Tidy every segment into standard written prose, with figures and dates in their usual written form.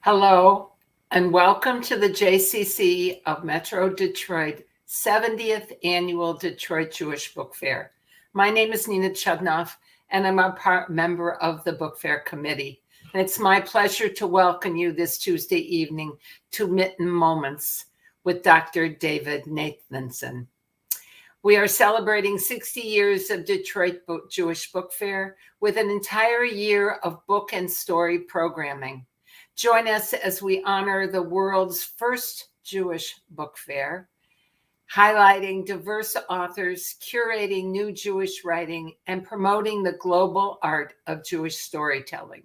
Hello, and welcome to the JCC of Metro Detroit 70th Annual Detroit Jewish Book Fair. My name is Nina Chudnoff, and I'm a member of the Book Fair Committee. And it's my pleasure to welcome you this Tuesday evening to Mitten Moments with Dr. David Nathanson. We are celebrating 60 years of Detroit Jewish Book Fair with an entire year of book and story programming. Join us as we honor the world's first Jewish book fair, highlighting diverse authors, curating new Jewish writing, and promoting the global art of Jewish storytelling.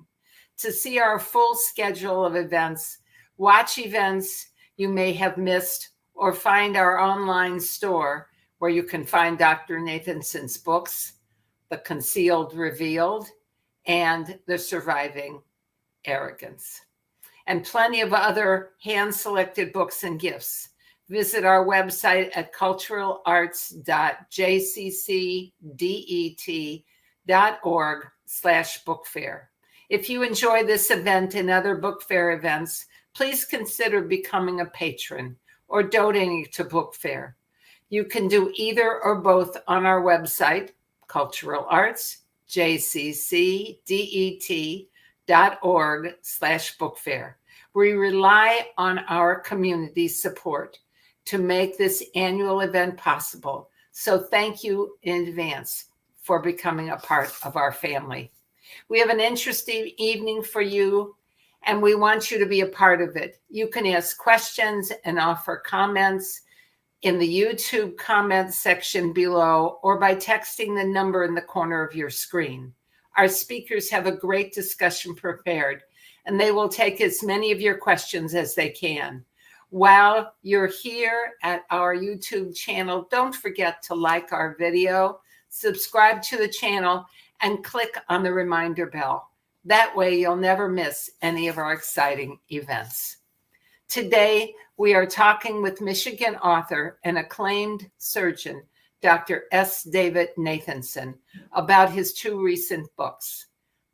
To see our full schedule of events, watch events you may have missed, or find our online store where you can find Dr. Nathanson's books, The Concealed Revealed, and The Surviving Arrogance, and plenty of other hand-selected books and gifts. Visit our website at culturalarts.jccdet.org/bookfair. If you enjoy this event and other book fair events, please consider becoming a patron or donating to Book Fair. You can do either or both on our website, culturalarts.jccdet.org/bookfair. We rely on our community support to make this annual event possible. So thank you in advance for becoming a part of our family. We have an interesting evening for you, and we want you to be a part of it. You can ask questions and offer comments in the YouTube comments section below, or by texting the number in the corner of your screen. Our speakers have a great discussion prepared, and they will take as many of your questions as they can. While you're here at our YouTube channel, don't forget to like our video, subscribe to the channel, and click on the reminder bell. That way you'll never miss any of our exciting events. Today, we are talking with Michigan author and acclaimed surgeon, Dr. S. David Nathanson, about his two recent books,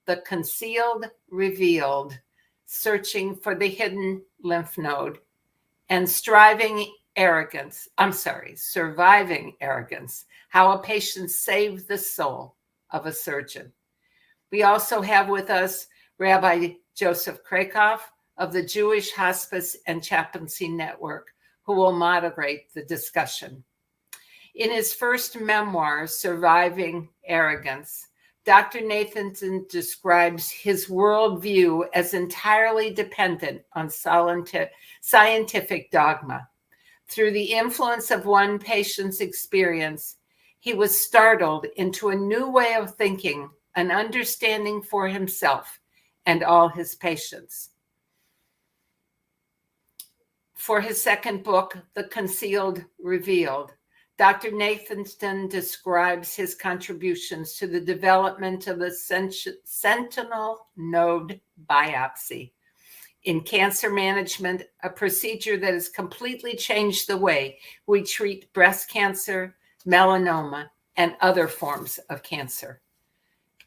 The Concealed Revealed, Searching for the Hidden Lymph Node, and Surviving Arrogance, How a Patient Saved the Soul of a Surgeon. We also have with us Rabbi Joseph Krakoff of the Jewish Hospice and Chaplaincy Network, who will moderate the discussion. In his first memoir, Surviving Arrogance, Dr. Nathanson describes his worldview as entirely dependent on scientific dogma. Through the influence of one patient's experience, he was startled into a new way of thinking, an understanding for himself and all his patients. For his second book, The Concealed Revealed, Dr. Nathanson describes his contributions to the development of the sentinel node biopsy in cancer management, a procedure that has completely changed the way we treat breast cancer, melanoma, and other forms of cancer.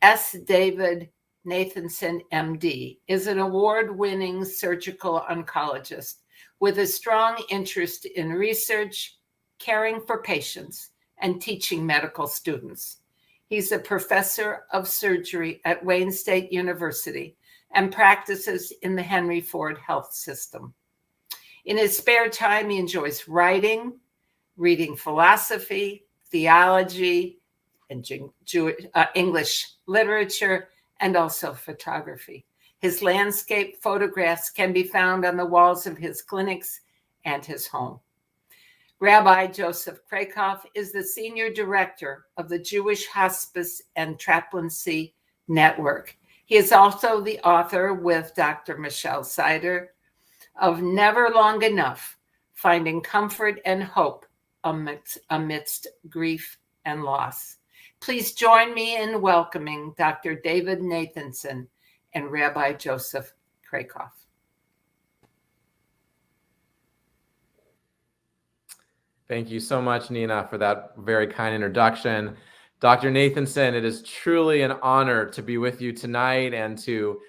S. David Nathanson, MD, is an award-winning surgical oncologist with a strong interest in research, caring for patients, and teaching medical students. He's a professor of surgery at Wayne State University and practices in the Henry Ford Health System. In his spare time, he enjoys writing, reading philosophy, theology, and English literature, and also photography. His landscape photographs can be found on the walls of his clinics and his home. Rabbi Joseph Krakoff is the senior director of the Jewish Hospice and Chaplaincy Network. He is also the author with Dr. Michelle Sider of Never Long Enough, Finding Comfort and Hope Amidst Grief and Loss. Please join me in welcoming Dr. David Nathanson and Rabbi Joseph Krakoff. Thank you so much, Nina, for that very kind introduction. Dr. Nathanson, it is truly an honor to be with you tonight and to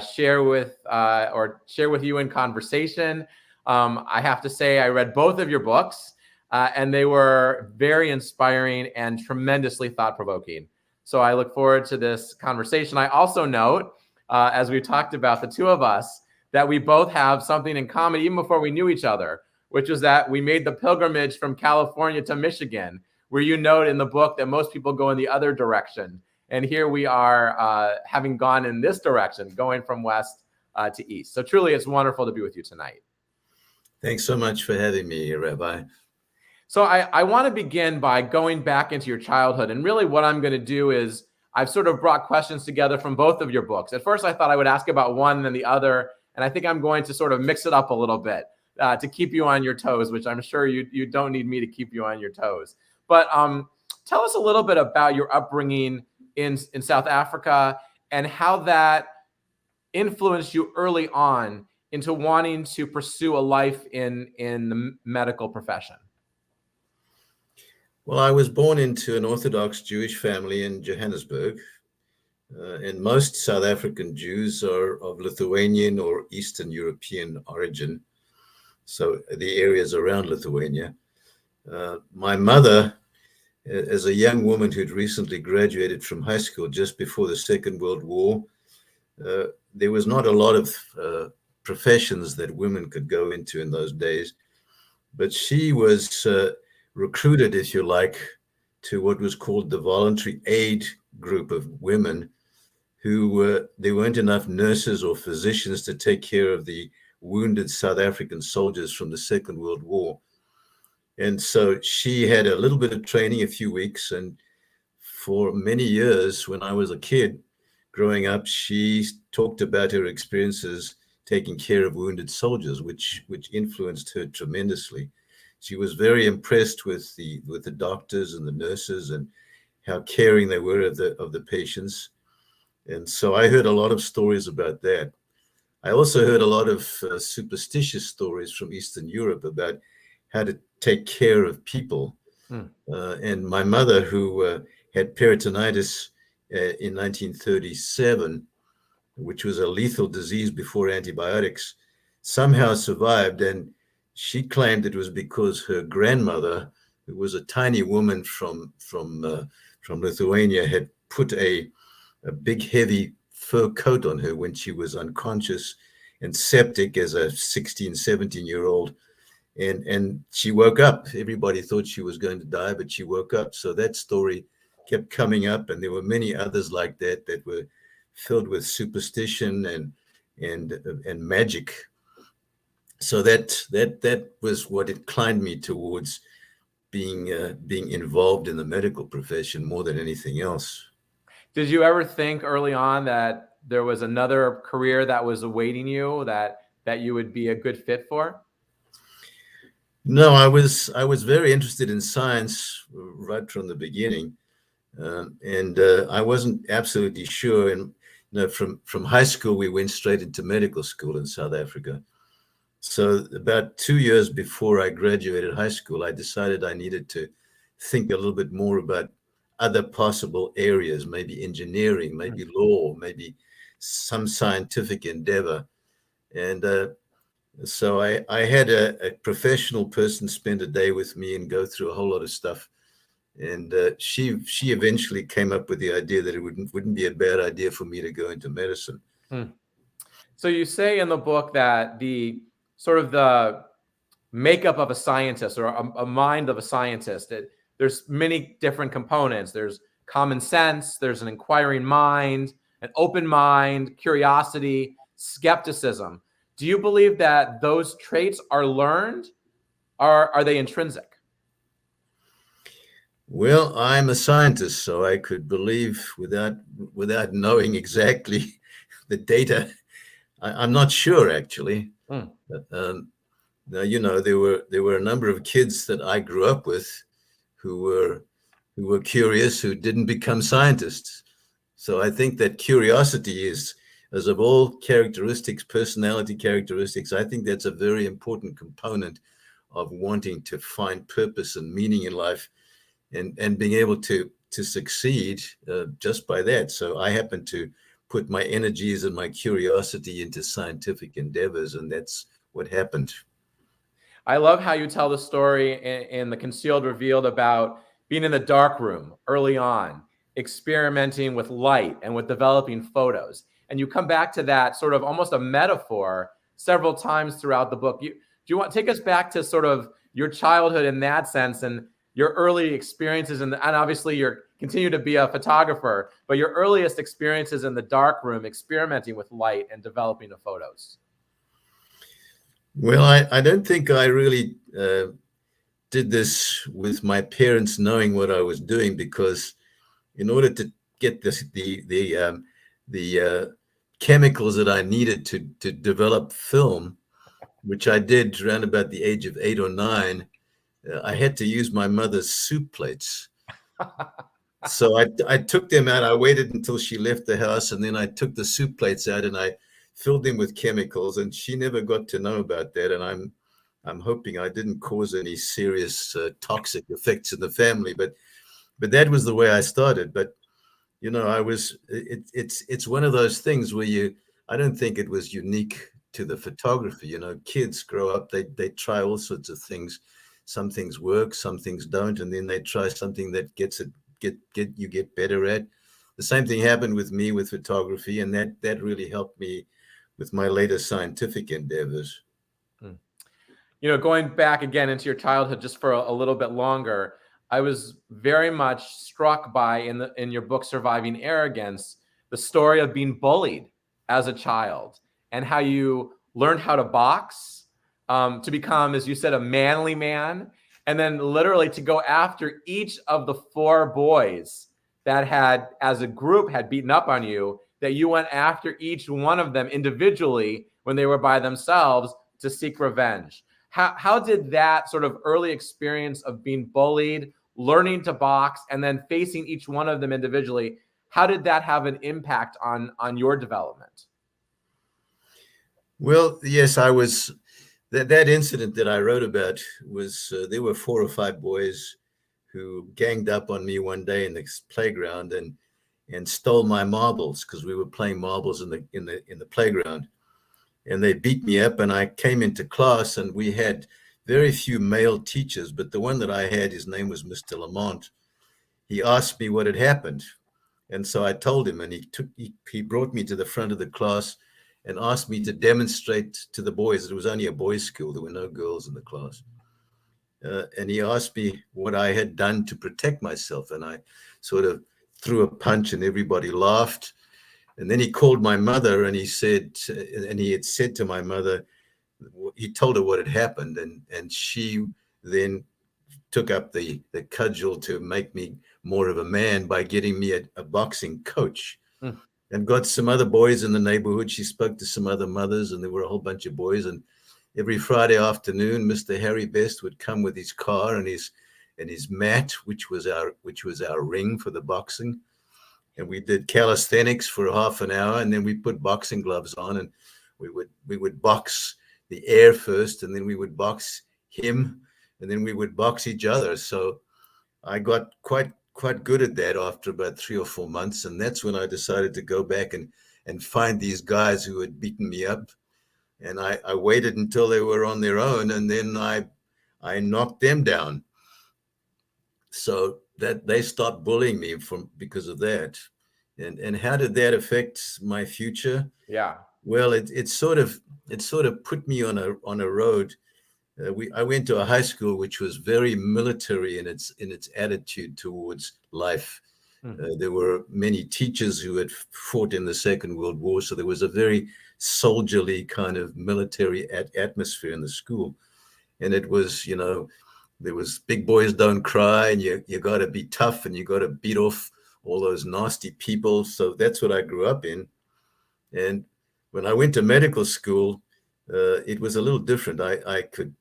share with you in conversation. I have to say, I read both of your books, and they were very inspiring and tremendously thought-provoking. So I look forward to this conversation. I also note, as we talked about, the two of us, that we both have something in common even before we knew each other, which was that we made the pilgrimage from California to Michigan, where you note in the book that most people go in the other direction. And here we are having gone in this direction, going from west to east. So truly, it's wonderful to be with you tonight. Thanks so much for having me, Rabbi. So I want to begin by going back into your childhood. And really what I'm going to do is I've sort of brought questions together from both of your books. At first, I thought I would ask about one and then the other. And I think I'm going to sort of mix it up a little bit to keep you on your toes, which I'm sure you don't need me to keep you on your toes. But tell us a little bit about your upbringing in South Africa and how that influenced you early on into wanting to pursue a life in the medical profession. Well, I was born into an Orthodox Jewish family in Johannesburg, and most South African Jews are of Lithuanian or Eastern European origin, so the areas around Lithuania. My mother, as a young woman who'd recently graduated from high school just before the Second World War, there was not a lot of professions that women could go into in those days, but she was recruited, if you like, to what was called the voluntary aid group of women who there weren't enough nurses or physicians to take care of the wounded South African soldiers from the Second World War. And so she had a little bit of training, a few weeks, and for many years when I was a kid growing up, she talked about her experiences taking care of wounded soldiers, which influenced her tremendously. She was very impressed with the doctors and the nurses and how caring they were of the patients. And so I heard a lot of stories about that. I also heard a lot of superstitious stories from Eastern Europe about how to take care of people. And my mother, who had peritonitis in 1937, which was a lethal disease before antibiotics, somehow survived. And she claimed it was because her grandmother, who was a tiny woman from Lithuania, had put a big, heavy fur coat on her when she was unconscious and septic as a 16, 17-year-old. And she woke up. Everybody thought she was going to die, but she woke up. So that story kept coming up, and there were many others like that that were filled with superstition and magic. So that was what inclined me towards being involved in the medical profession more than anything else. Did you ever think early on that there was another career that was awaiting you that you would be a good fit for? No, I was very interested in science right from the beginning, and I wasn't absolutely sure. And from high school, we went straight into medical school in South Africa. So about 2 years before I graduated high school, I decided I needed to think a little bit more about other possible areas, maybe engineering, maybe law, maybe some scientific endeavor. And so I had a professional person spend a day with me and go through a whole lot of stuff. And she eventually came up with the idea that it wouldn't be a bad idea for me to go into medicine. So you say in the book that the sort of the makeup of a scientist or a mind of a scientist, there's many different components. There's common sense, there's an inquiring mind, an open mind, curiosity, skepticism. Do you believe that those traits are learned, or are they intrinsic? Well, I'm a scientist, so I could believe without knowing exactly the data. I'm not sure, actually. Now, there were a number of kids that I grew up with who were curious, who didn't become scientists. So I think that curiosity is, as of all characteristics, personality characteristics, I think that's a very important component of wanting to find purpose and meaning in life, and being able to succeed just by that. So I happen to put my energies and my curiosity into scientific endeavors, and that's what happened. I love how you tell the story in The Concealed Revealed about being in the dark room early on, experimenting with light and with developing photos. And you come back to that sort of almost a metaphor several times throughout the book. Do you want to take us back to sort of your childhood in that sense and your early experiences, and obviously you're continue to be a photographer, but your earliest experiences in the dark room, experimenting with light and developing the photos? Well, I don't think I really did this with my parents knowing what I was doing, because in order to get the chemicals that I needed to develop film, which I did around about the age of 8 or 9, I had to use my mother's soup plates. So I took them out. I waited until she left the house, and then I took the soup plates out and I filled them with chemicals, and she never got to know about that. And I'm hoping I didn't cause any serious toxic effects in the family, but that was the way I started. But you know, it's one of those things where I don't think it was unique to the photography. You know, kids grow up, they try all sorts of things. Some things work, some things don't, and then they try something that get better at. The same thing happened with me with photography, and that really helped me with my later scientific endeavors. You know, going back again into your childhood just for a little bit longer, I was very much struck by in your book Surviving Arrogance, the story of being bullied as a child and how you learned how to box, to become, as you said, a manly man, and then literally to go after each of the 4 boys that had, as a group, had beaten up on you, that you went after each one of them individually when they were by themselves to seek revenge. How did that sort of early experience of being bullied, learning to box, and then facing each one of them individually, how did that have an impact on your development? Well, yes, I was. That incident that I wrote about was there were 4 or 5 boys who ganged up on me one day in the playground and stole my marbles, because we were playing marbles in the playground, and they beat me up. And I came into class, and we had very few male teachers, but the one that I had, his name was Mr. Lamont. He asked me what had happened, and so I told him, and he brought me to the front of the class and asked me to demonstrate to the boys. It was only a boys' school. There were no girls in the class. And he asked me what I had done to protect myself. And I sort of threw a punch, and everybody laughed. And then he called my mother, and he had said to my mother, he told her what had happened. And she then took up the cudgel to make me more of a man by getting me a boxing coach. And got some other boys in the neighborhood. She spoke to some other mothers, and there were a whole bunch of boys. And every Friday afternoon, Mr. Harry Best would come with his car and his mat, which was our ring for the boxing. And we did calisthenics for half an hour, and then we put boxing gloves on, and we would box the air first, and then we would box him, and then we would box each other. So I got quite good at that after about 3 or 4 months. And that's when I decided to go back and find these guys who had beaten me up. And I waited until they were on their own, and then I knocked them down. So that they stopped bullying me because of that. And how did that affect my future? Yeah. Well, it sort of put me on a road. I went to a high school which was very military in its attitude towards life. There were many teachers who had fought in the Second World War, so there was a very soldierly kind of military atmosphere in the school. And it was, you know, there was big boys don't cry, and you got to be tough, and you got to beat off all those nasty people. So that's what I grew up in. And when I went to medical school, it was a little different. I could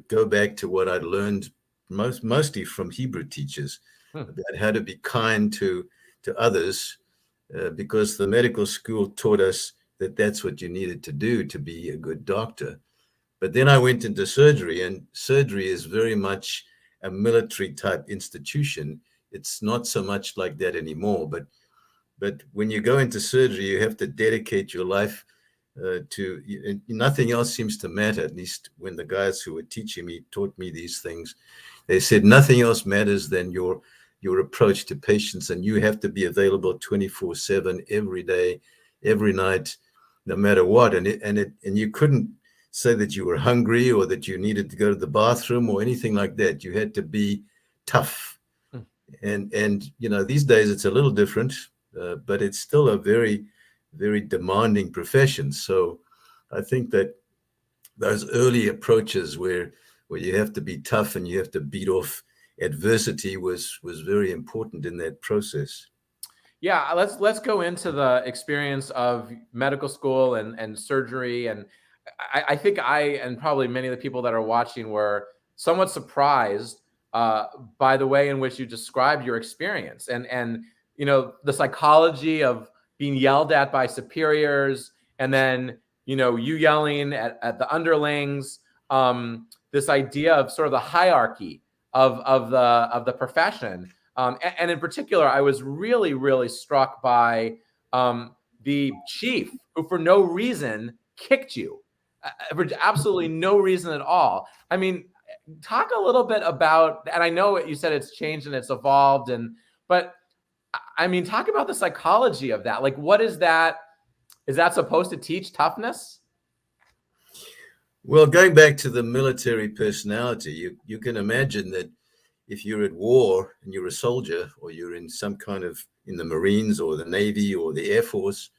go back to what I'd learned mostly from Hebrew teachers about how to be kind to others, because the medical school taught us that that's what you needed to do to be a good doctor. But then I went into surgery, and surgery is very much a military type institution. It's not so much like that anymore, but But when you go into surgery, you have to dedicate your life nothing else seems to matter. At least when the guys who were teaching me taught me these things, they said nothing else matters than your approach to patients, and you have to be available 24/7 every day, every night, no matter what. And you couldn't say that you were hungry or that you needed to go to the bathroom or anything like that. You had to be tough. And these days it's a little different, but it's still a very, very demanding profession. So I think that those early approaches where you have to be tough and you have to beat off adversity was very important in that process. Yeah, let's go into the experience of medical school and surgery. And I think I and probably many of the people that are watching were somewhat surprised by the way in which you described your experience, and the psychology of being yelled at by superiors, and then you yelling at the underlings. This idea of sort of the hierarchy of the profession. And in particular, I was really, really struck by the chief who, for no reason, kicked you, for absolutely no reason at all. I mean, talk a little bit about, and I know you said it's changed and it's evolved, but I mean, talk about the psychology of that. Like, what is that? Is that supposed to teach toughness? Well, going back to the military personality, you can imagine that if you're at war and you're a soldier, or you're in in the Marines or the Navy or the Air Force,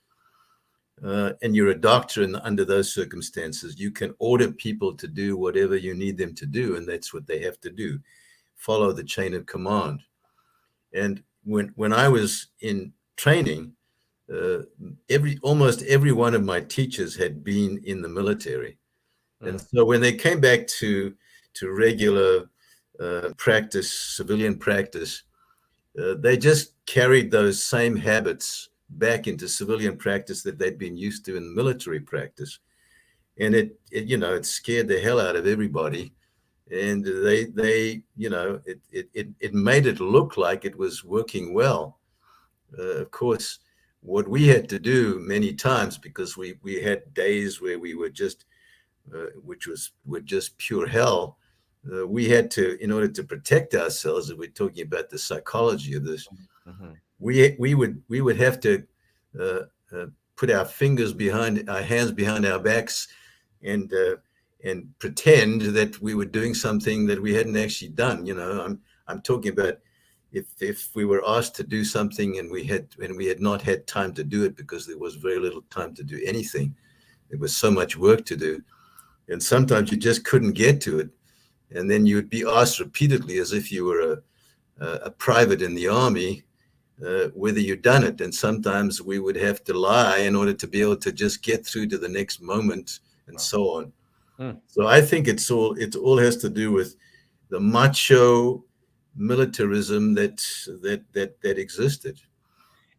and you're a doctor, and under those circumstances, you can order people to do whatever you need them to do, and that's what they have to do, follow the chain of command. And when I was in training, almost every one of my teachers had been in the military. And so when they came back to regular practice, civilian practice, they just carried those same habits back into civilian practice that they'd been used to in military practice. And it scared the hell out of everybody. And it made it look like it was working well. Of course, what we had to do many times, because we had days where we were just were just pure hell. We had to, in order to protect ourselves, if we're talking about the psychology of this, we would have to put our hands behind our backs and pretend that we were doing something that we hadn't actually done. I'm talking about if we were asked to do something and we had not had time to do it because there was very little time to do anything. There was so much work to do. And sometimes you just couldn't get to it. And then you would be asked repeatedly, as if you were a private in the army, whether you'd done it. And sometimes we would have to lie in order to be able to just get through to the next moment, and so on. So I think it all has to do with the macho militarism that existed.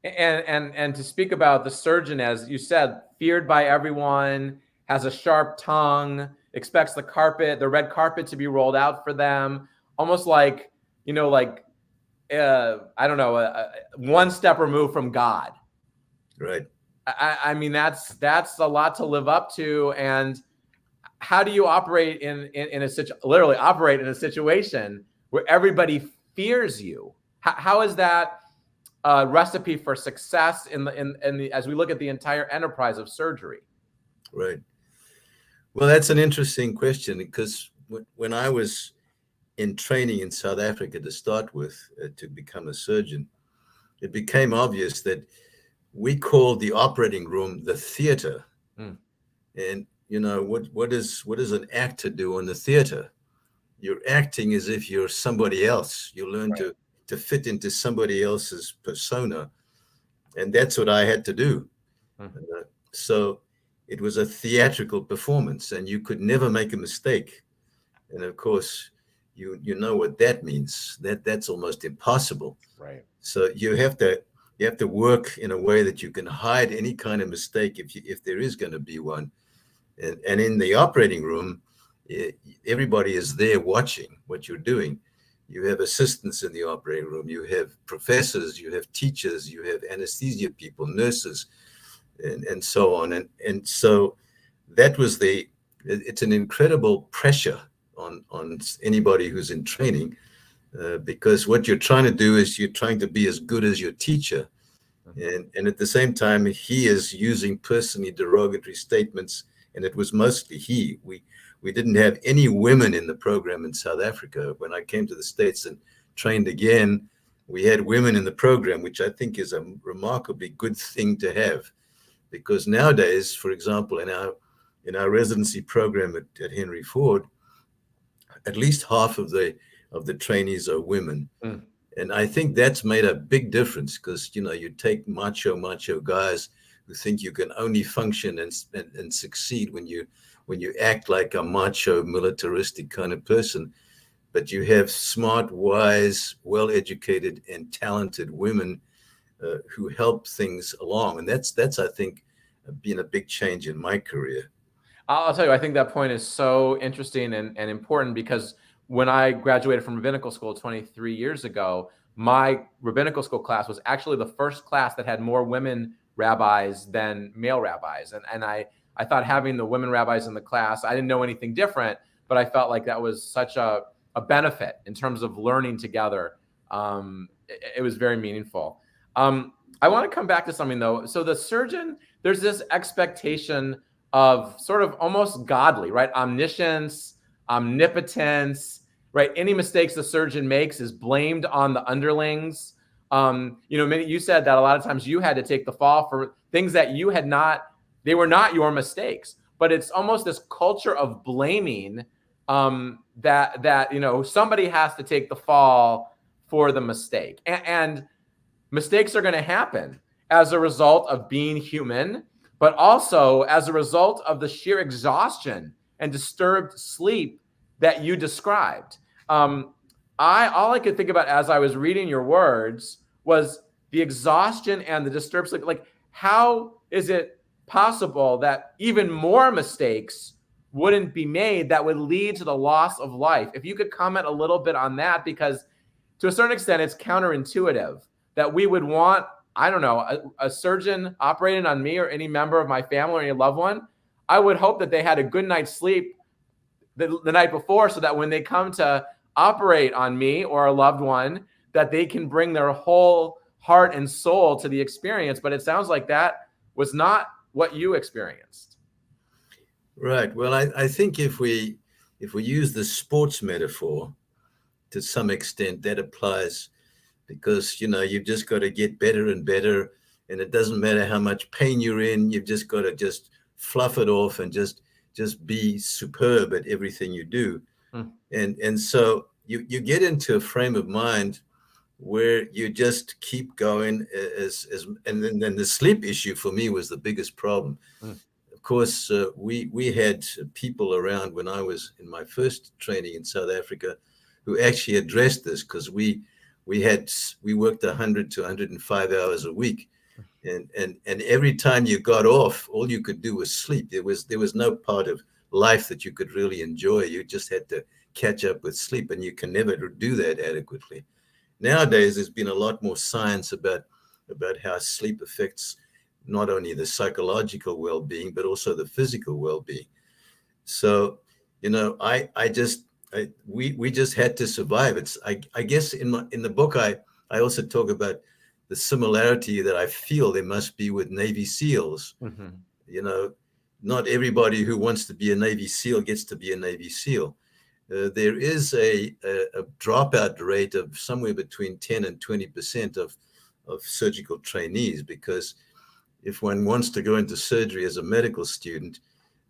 And to speak about the surgeon, as you said, feared by everyone, has a sharp tongue, expects the red carpet to be rolled out for them, almost like, I don't know, one step removed from God. Right. I mean, that's a lot to live up to. And how do you operate literally operate in a situation where everybody fears you? How is that a recipe for success as we look at the entire enterprise of surgery? Right. Well, that's an interesting question, because when I was in training in South Africa to start with, to become a surgeon, it became obvious that we called the operating room the theater. And what does an actor do in the theater? You're acting as if you're somebody else. You learn to fit into somebody else's persona, and that's what I had to do. So it was a theatrical performance, and you could never make a mistake. And of course, you know what that means. That's almost impossible. Right. So you have to work in a way that you can hide any kind of mistake if there is going to be one. And in the operating room, everybody is there watching what you're doing. you have assistants in the operating room, you have professors, you have teachers, you have anesthesia people, nurses, and so on. And so that was it's an incredible pressure on anybody who's in training, because what you're trying to do is you're trying to be as good as your teacher. And at the same time, he is using personally derogatory statements, and it was mostly he. We didn't have any women in the program in South Africa. When I came to the States and trained again, we had women in the program, which I think is a remarkably good thing to have, because nowadays, for example, in our residency program at Henry Ford, at least half of the trainees are women. Mm. And I think that's made a big difference, because, you take macho guys who think you can only function and succeed when you act like a macho militaristic kind of person. But you have smart, wise, well-educated, and talented women who help things along. And that's I think, been a big change in my career. I'll tell you, I think that point is so interesting and important, because when I graduated from rabbinical school 23 years ago, my rabbinical school class was actually the first class that had more women rabbis than male rabbis. And I thought having the women rabbis in the class, I didn't know anything different, but I felt like that was such a benefit in terms of learning together. It was very meaningful. I want to come back to something though. So the surgeon, there's this expectation of sort of almost godly, right? Omniscience, omnipotence, right? Any mistakes the surgeon makes is blamed on the underlings. You said that a lot of times you had to take the fall for things that they were not your mistakes, but it's almost this culture of blaming that somebody has to take the fall for the mistake. And mistakes are going to happen as a result of being human, but also as a result of the sheer exhaustion and disturbed sleep that you described. All I could think about as I was reading your words was the exhaustion and the disturbed sleep. Like, how is it possible that even more mistakes wouldn't be made that would lead to the loss of life? If you could comment a little bit on that, because to a certain extent, it's counterintuitive that we would want, I don't know, a surgeon operating on me or any member of my family or any loved one. I would hope that they had a good night's sleep the night before, so that when they come to operate on me or a loved one, that they can bring their whole heart and soul to the experience. But it sounds like that was not what you experienced. Right. Well, I think if we use the sports metaphor, to some extent that applies, because you've just got to get better and better, and it doesn't matter how much pain you're in. You've just got to just fluff it off and just be superb at everything you do. And so you get into a frame of mind where you just keep going and then the sleep issue for me was the biggest problem. Of course, we had people around when I was in my first training in South Africa who actually addressed this, because we worked 100 to 105 hours a week, and every time you got off, all you could do was sleep. There was no part of life that you could really enjoy. You just had to catch up with sleep, and you can never do that adequately. Nowadays, there's been a lot more science about how sleep affects not only the psychological well-being, but also the physical well-being. So, we just had to survive. I guess in the book, I also talk about the similarity that I feel there must be with Navy SEALs. Not everybody who wants to be a Navy SEAL gets to be a Navy SEAL. There is a dropout rate of somewhere between 10 and 20% of surgical trainees, because if one wants to go into surgery as a medical student,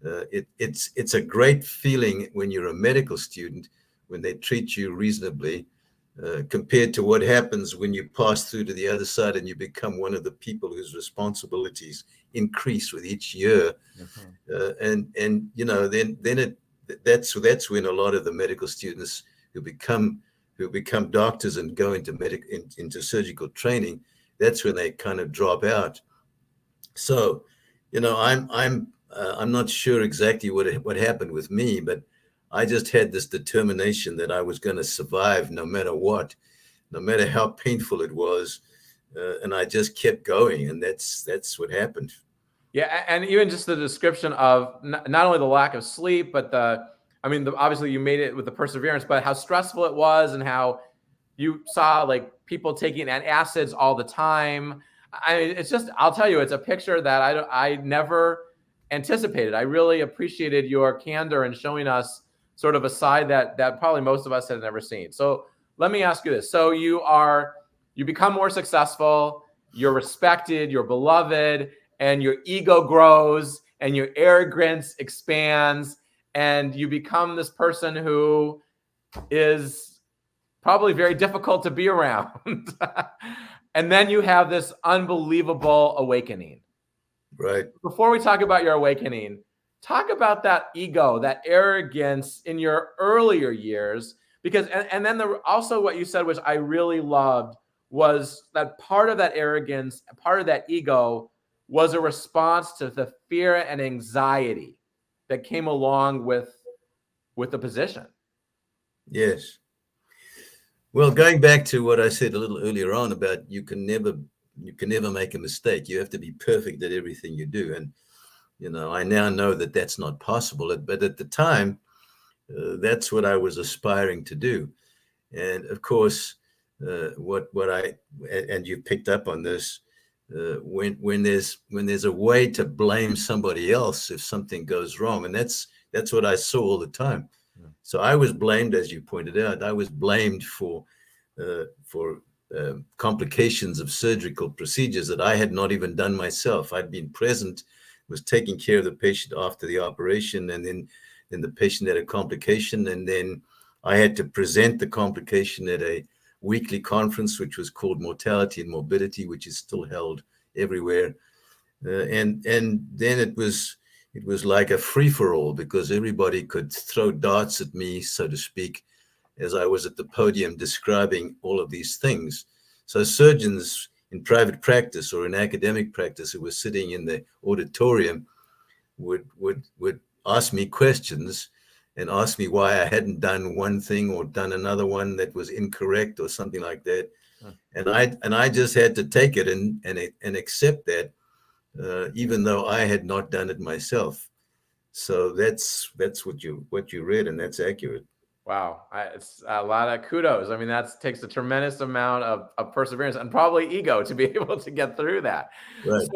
it's a great feeling when you're a medical student, when they treat you reasonably, compared to what happens when you pass through to the other side and you become one of the people whose responsibilities increase with each year. That's when a lot of the medical students who become doctors and go into surgical training, that's when they kind of drop out. So, I'm not sure exactly what happened with me, but I just had this determination that I was going to survive no matter what, no matter how painful it was. And I just kept going. And that's what happened. Yeah. And even just the description of not only the lack of sleep, but obviously you made it with the perseverance, but how stressful it was and how you saw like people taking acids all the time. It's just, I'll tell you, it's a picture that I never anticipated. I really appreciated your candor in showing us sort of a side that probably most of us had never seen. So let me ask you this. So you become more successful, you're respected, you're beloved, and your ego grows and your arrogance expands, and you become this person who is probably very difficult to be around. And then you have this unbelievable awakening. Right. Before we talk about your awakening, talk about that ego, that arrogance in your earlier years, because, and then also what you said, which I really loved, was that part of that arrogance, part of that ego was a response to the fear and anxiety that came along with the position. Yes. Well, going back to what I said a little earlier on about you can never make a mistake. You have to be perfect at everything you do. And, I now know that that's not possible. But at the time, that's what I was aspiring to do. And of course, and you picked up on this, when there's a way to blame somebody else if something goes wrong, and that's what I saw all the time. So I was blamed, as you pointed out. I was blamed for complications of surgical procedures that I had not even done myself. I'd been present, was taking care of the patient after the operation, and then the patient had a complication, and then I had to present the complication at a weekly conference, which was called Mortality and Morbidity, which is still held everywhere. And then it was like a free-for-all, because everybody could throw darts at me, so to speak, as I was at the podium describing all of these things. So surgeons in private practice or in academic practice who were sitting in the auditorium would ask me questions and ask me why I hadn't done one thing or done another one that was incorrect or something like that. And I just had to take it and accept that, even though I had not done it myself. So that's what you read, and that's accurate. Wow. It's a lot of kudos. I mean, that takes a tremendous amount of perseverance and probably ego to be able to get through that. Right.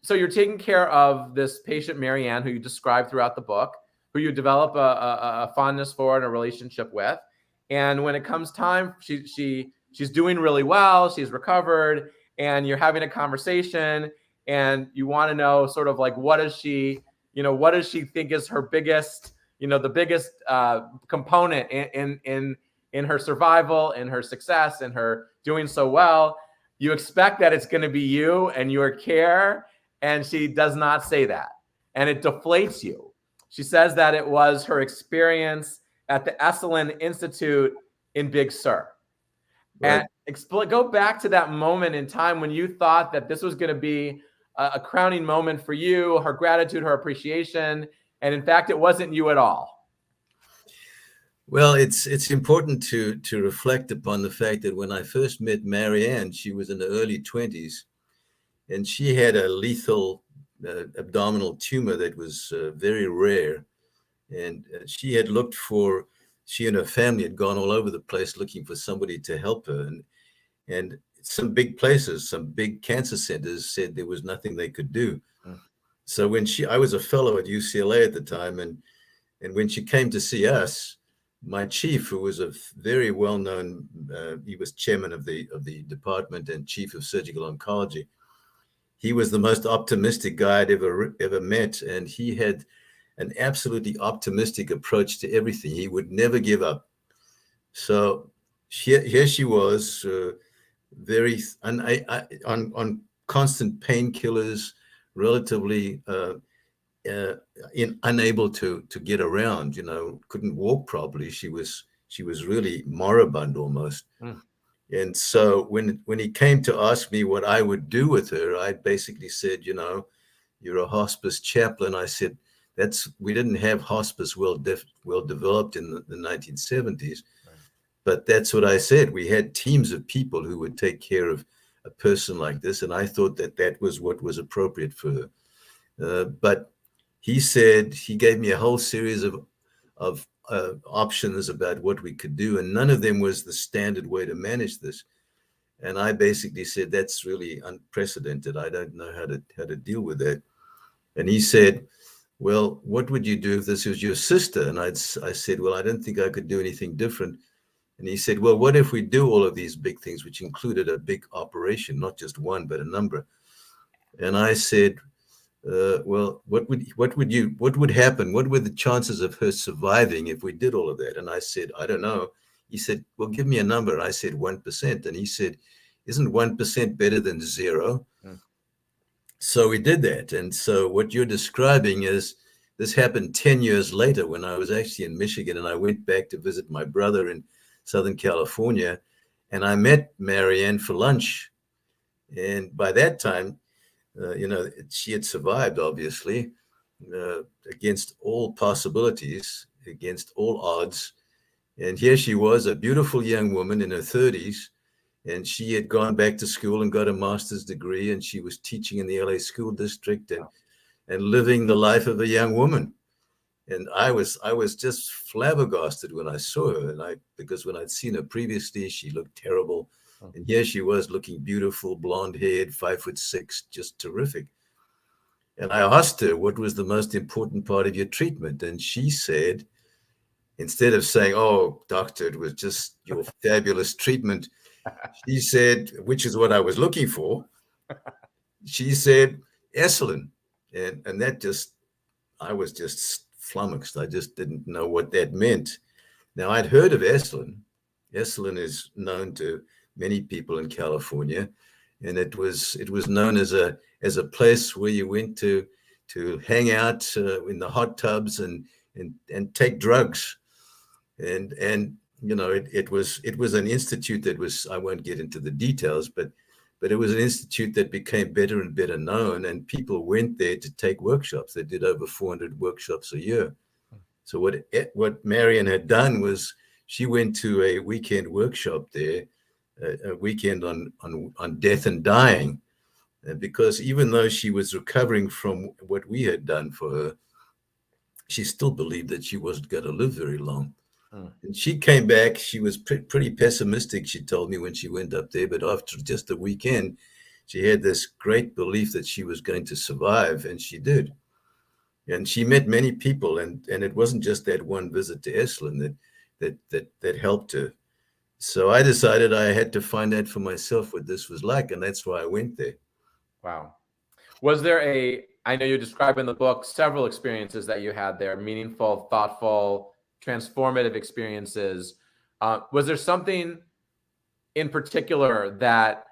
So you're taking care of this patient, Marianne, who you describe throughout the book, who you develop a fondness for and a relationship with. And when it comes time, she's doing really well. She's recovered, and you're having a conversation, and you want to know sort of like, what does she think is her biggest, the biggest component in her survival, in her success, in her doing so well. You expect that it's going to be you and your care, and she does not say that, and it deflates you. She says that it was her experience at the Esalen Institute in Big Sur. Right. And go back to that moment in time when you thought that this was going to be a crowning moment for you, her gratitude, her appreciation, and in fact, it wasn't you at all. Well, it's important to reflect upon the fact that when I first met Marianne, she was in the early 20s, and she had a lethal abdominal tumor that was very rare. And she and her family had gone all over the place looking for somebody to help her. And some big places, some big cancer centers said there was nothing they could do. So I was a fellow at UCLA at the time, and when she came to see us, my chief, who was a very well-known, he was chairman of the department and chief of surgical oncology. He was the most optimistic guy I'd ever met, and he had an absolutely optimistic approach to everything. He would never give up. So here she was, very on constant painkillers, relatively unable to get around. Couldn't walk properly. She was really moribund almost. And so when he came to ask me what I would do with her, I basically said, you're a hospice chaplain. I said, we didn't have hospice well developed in the 1970s. But that's what I said. We had teams of people who would take care of a person like this, and I thought that was what was appropriate for her. But he said, he gave me a whole series of options about what we could do, and none of them was the standard way to manage this. And I basically said, that's really unprecedented. I don't know how to deal with that. And he said, well, what would you do if this was your sister? And I said, well, I don't think I could do anything different. And he said, well, what if we do all of these big things, which included a big operation, not just one, but a number? And I said, well, what would happen? What were the chances of her surviving if we did all of that? And I said, I don't know. He said, well, give me a number. I said, 1%. And he said, isn't 1% better than 0? So we did that. And so what you're describing is, this happened 10 years later when I was actually in Michigan, and I went back to visit my brother in Southern California, and I met Marianne for lunch. And by that time, she had survived, obviously, against all possibilities, against all odds. And here she was, a beautiful young woman in her 30s, and she had gone back to school and got a master's degree, and she was teaching in the LA school district and living the life of a young woman. And I was just flabbergasted when I saw her, because when I'd seen her previously, she looked terrible. And here she was, looking beautiful, blonde-haired, 5'6", just terrific. And I asked her, what was the most important part of your treatment? And she said, instead of saying, oh, doctor, it was just your fabulous treatment, she said, which is what I was looking for, she said, Esalen. And that just, I was just flummoxed. I just didn't know what that meant. Now, I'd heard of Esalen. Esalen is known to many people in California, and it was known as a place where you went to hang out in the hot tubs and take drugs, and it was an institute that was, I won't get into the details, but it was an institute that became better and better known, and people went there to take workshops. They did over 400 workshops a year. So what Marian had done was, she went to a weekend workshop there, a weekend on death and dying, because even though she was recovering from what we had done for her, she still believed that she wasn't going to live very long. And she came back. She was pretty pessimistic, she told me, when she went up there. But after just a weekend, she had this great belief that she was going to survive, and she did. And she met many people, and it wasn't just that one visit to Esalen that helped her. So I decided I had to find out for myself what this was like, and that's why I went there. Wow. Was there I know you describe in the book several experiences that you had there, meaningful, thoughtful, transformative experiences. Was there something in particular that,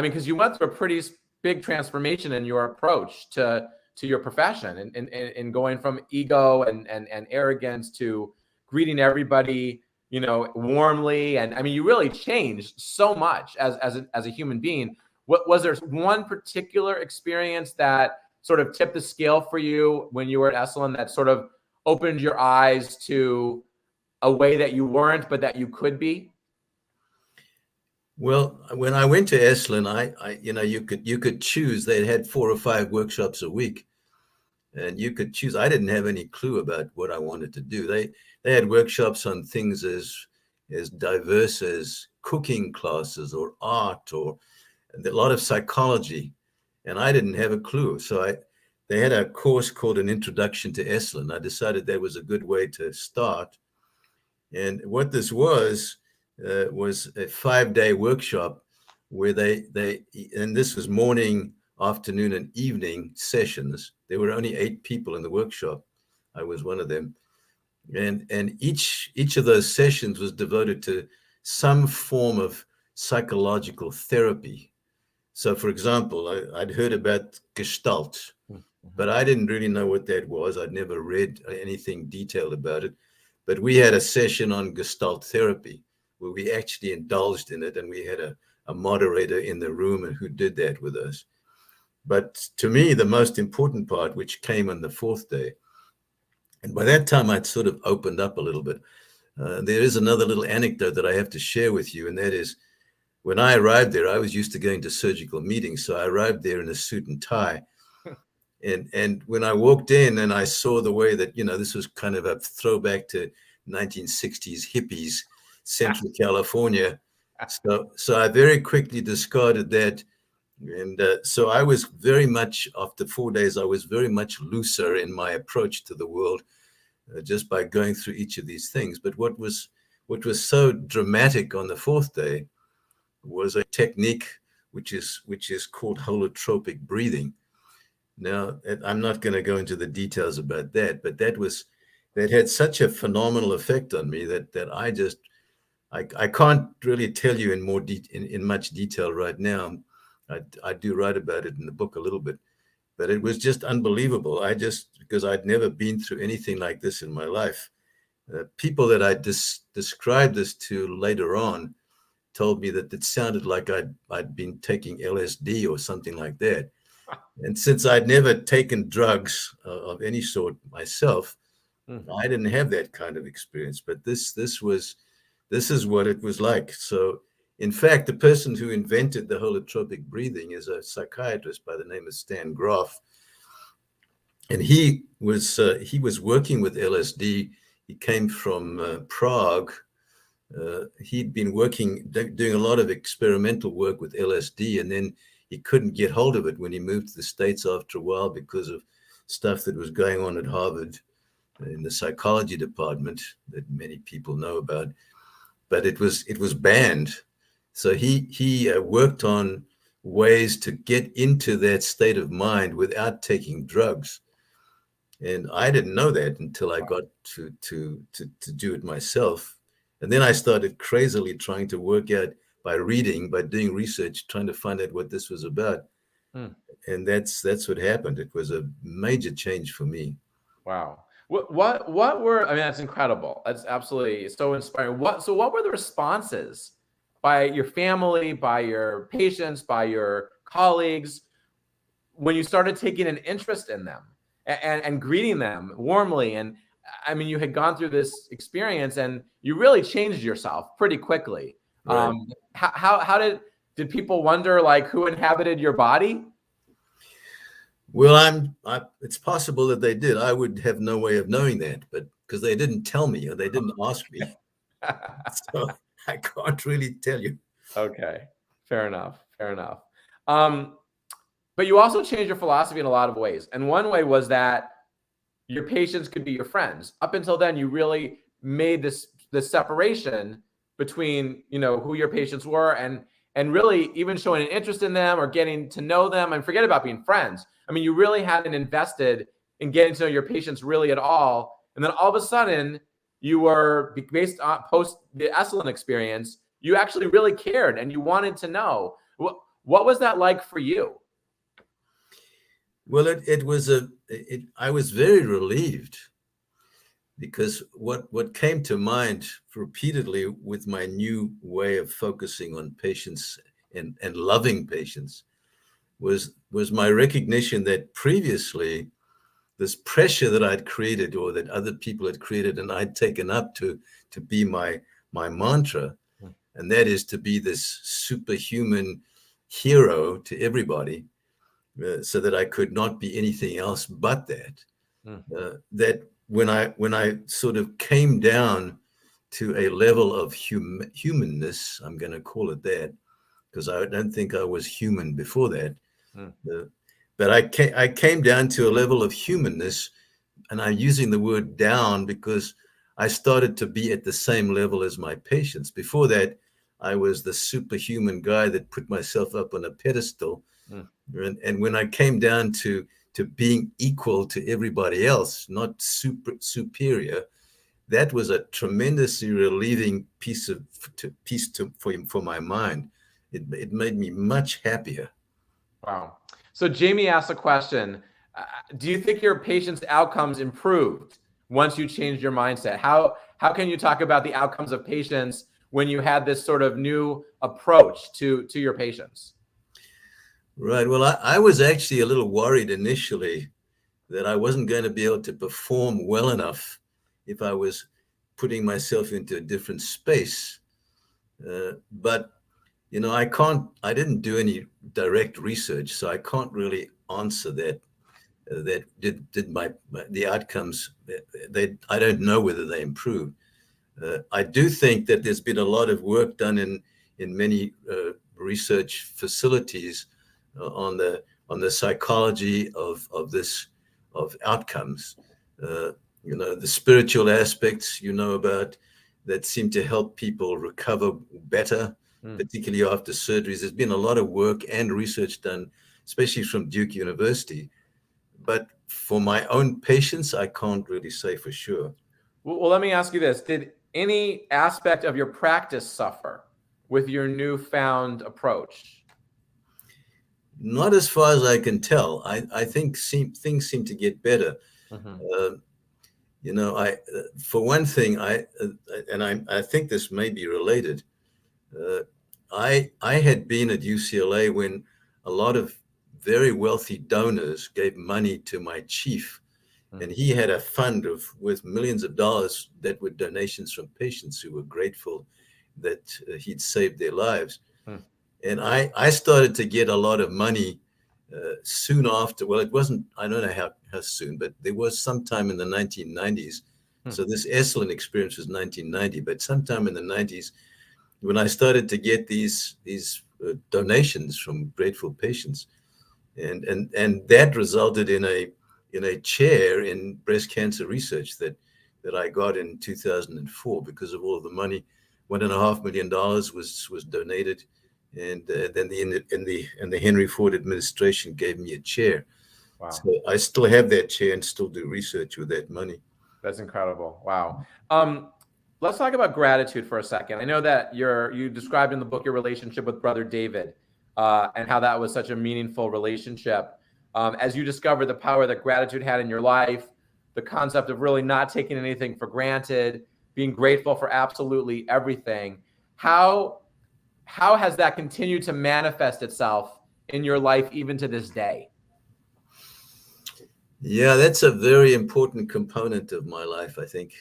because you went through a pretty big transformation in your approach to your profession, and going from ego and arrogance to greeting everybody, warmly. And you really changed so much as a human being. Was there one particular experience that sort of tipped the scale for you when you were at Esalen, that sort of opened your eyes to a way that you weren't, but that you could be? Well, when I went to Esalen, you could choose. They had 4 or 5 workshops a week, and you could choose. I didn't have any clue about what I wanted to do. They had workshops on things as diverse as cooking classes or art or a lot of psychology, and I didn't have a clue. So they had a course called An Introduction to Esalen. I decided that was a good way to start. And what this was a 5-day workshop where and this was morning, afternoon, and evening sessions. There were only 8 people in the workshop. I was one of them. And each of those sessions was devoted to some form of psychological therapy. So, for example, I'd heard about Gestalt, but I didn't really know what that was. I'd never read anything detailed about it. But we had a session on Gestalt therapy where we actually indulged in it, and we had a moderator in the room who did that with us. But to me, the most important part, which came on the 4th day, And by that time, I'd sort of opened up a little bit. There is another little anecdote that I have to share with you, and that is when I arrived there, I was used to going to surgical meetings. So I arrived there in a suit and tie. And when I walked in and I saw the way that, this was kind of a throwback to 1960s hippies, Central California. So I very quickly discarded that. And so I was very much, after 4 days, I was very much looser in my approach to the world, just by going through each of these things. But what was so dramatic on the fourth day was a technique which is called holotropic breathing. Now, I'm not going to go into the details about that, but that had such a phenomenal effect on me that I can't really tell you in much detail right now. I do write about it in the book a little bit, but it was just unbelievable. Because I'd never been through anything like this in my life. People that I described this to later on told me that it sounded like I'd been taking LSD or something like that. And since I'd never taken drugs of any sort myself, I didn't have that kind of experience. But this is what it was like. So, in fact, the person who invented the holotropic breathing is a psychiatrist by the name of Stan Grof, and he was working with LSD. He came from Prague. He'd been doing a lot of experimental work with LSD, and then he couldn't get hold of it when he moved to the States after a while because of stuff that was going on at Harvard in the psychology department that many people know about. But it was banned. So he worked on ways to get into that state of mind without taking drugs. And I didn't know that until I got to do it myself. And then I started crazily trying to work out by doing research, trying to find out what this was about. And that's what happened. It was a major change for me. Wow. What were, I mean, that's incredible. That's absolutely so inspiring. What were the responses by your family, by your patients, by your colleagues, when you started taking an interest in them and greeting them warmly? And I mean, you had gone through this experience and you really changed yourself pretty quickly. Right. How did people wonder, like, who inhabited your body? Well, it's possible that they did. I would have no way of knowing that, but because they didn't tell me or they didn't ask me. So I can't really tell you. Okay. Fair enough. But you also changed your philosophy in a lot of ways. And one way was that your patients could be your friends. Up until then, you really made this separation between, who your patients were and really even showing an interest in them or getting to know them, and forget about being friends. I mean, you really hadn't invested in getting to know your patients really at all. And then all of a sudden, you were, based on post the Esalen experience, you actually really cared and you wanted to know. What was that like for you? Well, I was very relieved, because what came to mind repeatedly with my new way of focusing on patients and loving patients was my recognition that previously this pressure that I'd created or that other people had created and I'd taken up to be my mantra, and that is to be this superhuman hero to everybody, so that I could not be anything else but that. That when I sort of came down to a level of humanness, I'm going to call it that, because I don't think I was human before that. But I came down to a level of humanness, and I'm using the word down because I started to be at the same level as my patients. Before that, I was the superhuman guy that put myself up on a pedestal. And when I came down to being equal to everybody else, not superior, that was a tremendously relieving piece for my mind. It made me much happier. Wow. So Jamie asked a question. Do you think your patients' outcomes improved once you changed your mindset? How can you talk about the outcomes of patients when you had this sort of new approach to your patients? Right. Well, I was actually a little worried initially that I wasn't going to be able to perform well enough if I was putting myself into a different space. But I didn't do any direct research, so I can't really answer that. That did the outcomes? I don't know whether they improved. I do think that there's been a lot of work done in many research facilities on the psychology of outcomes. The spiritual aspects about that seem to help people recover better, particularly after surgeries. There's been a lot of work and research done, especially from Duke University. But for my own patients, I can't really say for sure. Well, let me ask you this. Did any aspect of your practice suffer with your newfound approach? Not as far as I can tell. I think things seem to get better. For one thing, I think this may be related. I had been at UCLA when a lot of very wealthy donors gave money to my chief, and he had a fund with millions of dollars that were donations from patients who were grateful that he'd saved their lives. And I started to get a lot of money soon after. Well, it wasn't, I don't know how soon, but there was sometime in the 1990s. So this Esalen experience was 1990, but sometime in the 90s, when I started to get these donations from grateful patients, and that resulted in a chair in breast cancer research that I got in 2004 because of all of the money. $1.5 million was donated, and then the Henry Ford administration gave me a chair. Wow. So I still have that chair and still do research with that money. That's incredible. Wow. Let's talk about gratitude for a second. I know that you described in the book your relationship with Brother David and how that was such a meaningful relationship. As you discovered the power that gratitude had in your life, the concept of really not taking anything for granted, being grateful for absolutely everything. How has that continued to manifest itself in your life even to this day? Yeah, that's a very important component of my life, I think.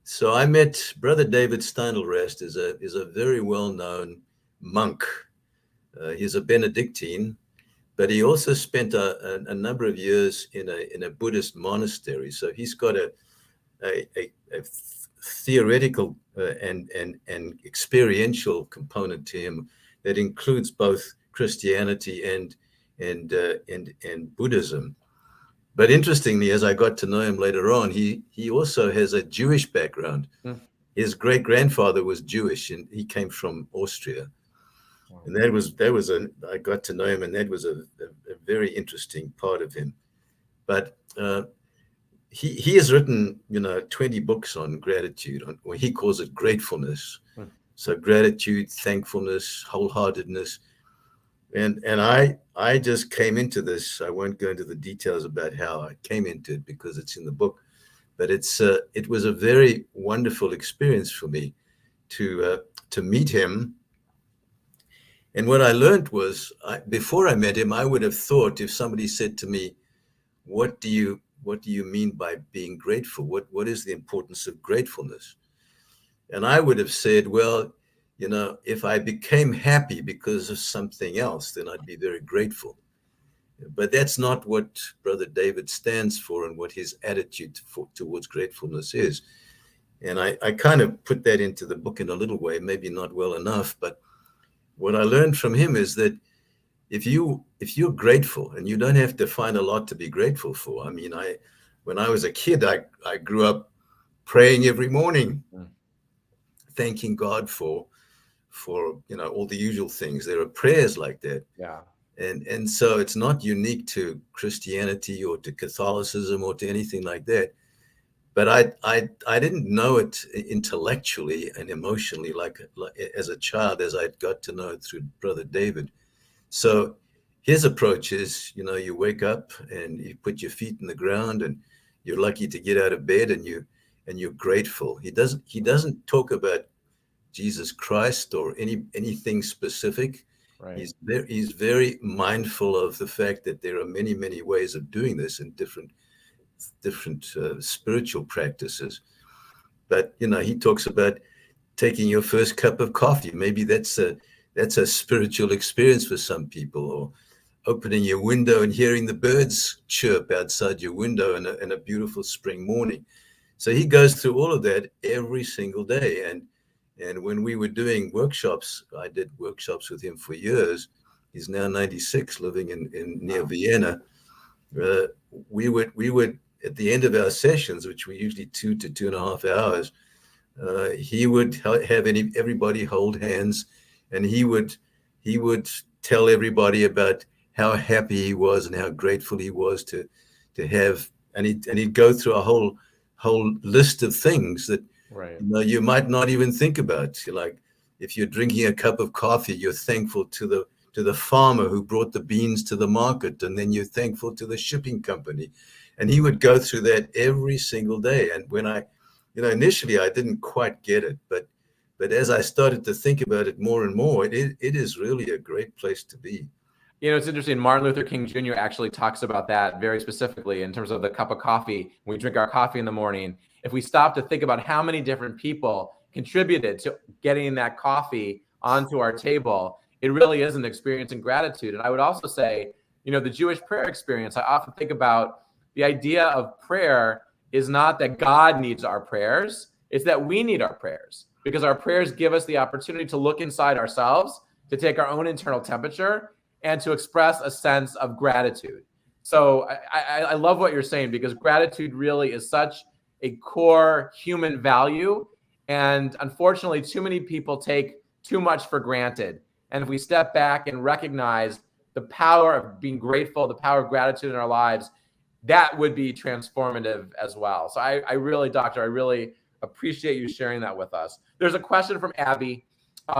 So I met Brother David Steindl-Rast is a very well-known monk. He's a Benedictine, but he also spent a number of years in a Buddhist monastery. So he's got a theoretical and experiential component to him that includes both Christianity and Buddhism. But interestingly, as I got to know him later on, he also has a Jewish background. His great grandfather was Jewish, and he came from Austria. Wow. And I got to know him, and that was a very interesting part of him. But he has written 20 books on gratitude, or he calls it gratefulness. So gratitude, thankfulness, wholeheartedness. And I just came into this. I won't go into the details about how I came into it because it's in the book, but it was a very wonderful experience for me to meet him. And what I learned was, before I met him, I would have thought, if somebody said to me, what do you mean by being grateful? What is the importance of gratefulness? And I would have said, well, if I became happy because of something else, then I'd be very grateful. But that's not what Brother David stands for and what his attitude towards gratefulness is. And I kind of put that into the book in a little way, maybe not well enough. But what I learned from him is that if you're grateful, and you don't have to find a lot to be grateful for. I mean, when I was a kid, I grew up praying every morning, thanking God for all the usual things. There are prayers like that. Yeah. And so it's not unique to Christianity or to Catholicism or to anything like that. But I didn't know it intellectually and emotionally like as a child, as I got to know it through Brother David. So his approach is, you wake up and you put your feet in the ground and you're lucky to get out of bed and you're grateful. He doesn't talk about Jesus Christ or anything specific. Right. He's very mindful of the fact that there are many, many ways of doing this in different spiritual practices. But he talks about taking your first cup of coffee. Maybe that's a spiritual experience for some people, or opening your window and hearing the birds chirp outside your window in a beautiful spring morning. So he goes through all of that every single day. And when we were doing workshops, I did workshops with him for years. He's now 96, living in near Vienna. We would at the end of our sessions, which were usually 2 to 2.5 hours, he would have everybody hold hands, and he would tell everybody about how happy he was and how grateful he was to have, and he'd go through a whole list of things that Right. you might not even think about. Like, if you're drinking a cup of coffee, you're thankful to the farmer who brought the beans to the market, and then you're thankful to the shipping company. And he would go through that every single day. And when initially I didn't quite get it, but as I started to think about it more and more, it is really a great place to be. It's interesting. Martin Luther King Jr. actually talks about that very specifically in terms of the cup of coffee. When we drink our coffee in the morning, if we stop to think about how many different people contributed to getting that coffee onto our table, it really is an experience in gratitude. And I would also say, the Jewish prayer experience, I often think about the idea of prayer is not that God needs our prayers, it's that we need our prayers, because our prayers give us the opportunity to look inside ourselves, to take our own internal temperature, and to express a sense of gratitude. So I love what you're saying, because gratitude really is such a core human value. And unfortunately, too many people take too much for granted. And if we step back and recognize the power of being grateful, the power of gratitude in our lives, that would be transformative as well. So I really, Doctor, I really appreciate you sharing that with us. There's a question from Abby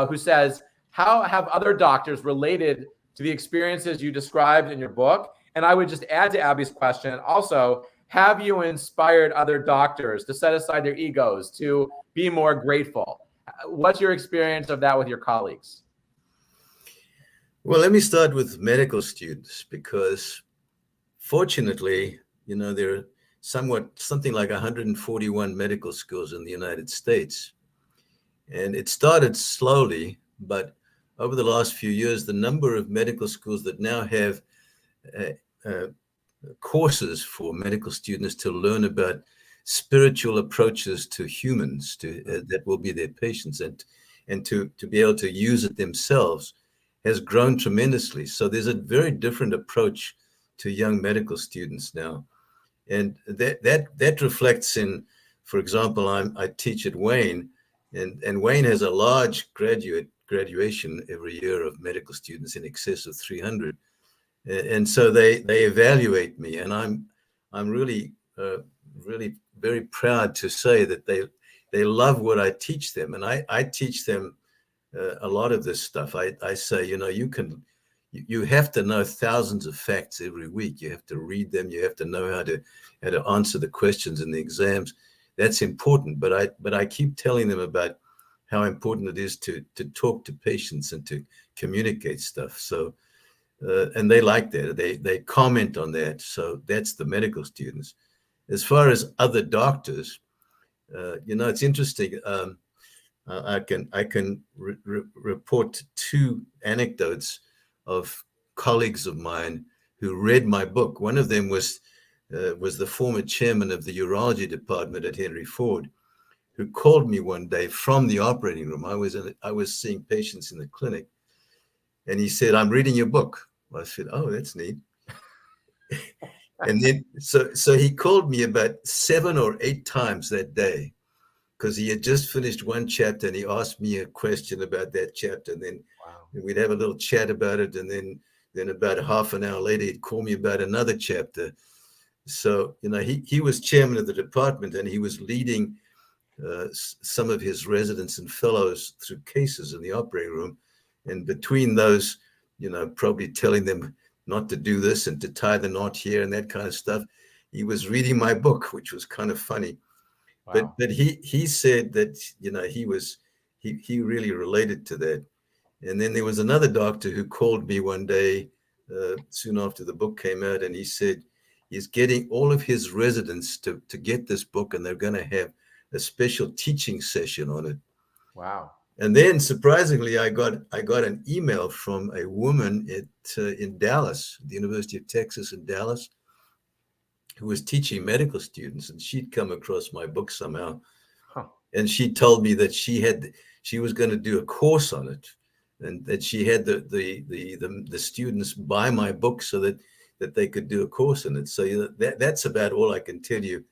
who says, how have other doctors related to the experiences you described in your book? And I would just add to Abby's question also, have you inspired other doctors to set aside their egos, to be more grateful? What's your experience of that with your colleagues? Well, let me start with medical students, because fortunately, there are something like 141 medical schools in the United States. And it started slowly, but over the last few years, the number of medical schools that now have courses for medical students to learn about spiritual approaches to humans, that will be their patients, and to be able to use it themselves, has grown tremendously. So there's a very different approach to young medical students now. And that reflects in, for example, I teach at Wayne, and Wayne has a large graduation every year of medical students, in excess of 300. And so they evaluate me, and I'm really very proud to say that they love what I teach them. And I teach them a lot of this stuff. I say, you have to know thousands of facts every week. You have to read them. You have to know how to answer the questions in the exams. That's important. But I keep telling them about how important it is to talk to patients and to communicate stuff. So, and they like that. They comment on that. So that's the medical students. As far as other doctors, it's interesting. I can report two anecdotes of colleagues of mine who read my book. One of them was the former chairman of the urology department at Henry Ford, who called me one day from the operating room. I was seeing patients in the clinic, and he said, "I'm reading your book." I said, "Oh, that's neat." And then so he called me about 7 or 8 times that day, because he had just finished one chapter and he asked me a question about that chapter. And then we'd have a little chat about it. And then about half an hour later, he'd call me about another chapter. So, he was chairman of the department, and he was leading some of his residents and fellows through cases in the operating room. And between those, probably telling them not to do this and to tie the knot here and that kind of stuff, he was reading my book, which was kind of funny. Wow. But he said that he really related to that. And then there was another doctor who called me one day soon after the book came out, and he said he's getting all of his residents to get this book, and they're going to have a special teaching session on it. Wow. And then surprisingly, I got an email from a woman in Dallas, the University of Texas in Dallas, who was teaching medical students, and she'd come across my book somehow. Huh. And she told me that she was going to do a course on it, and that she had the students buy my book so that they could do a course on it. So that's about all I can tell you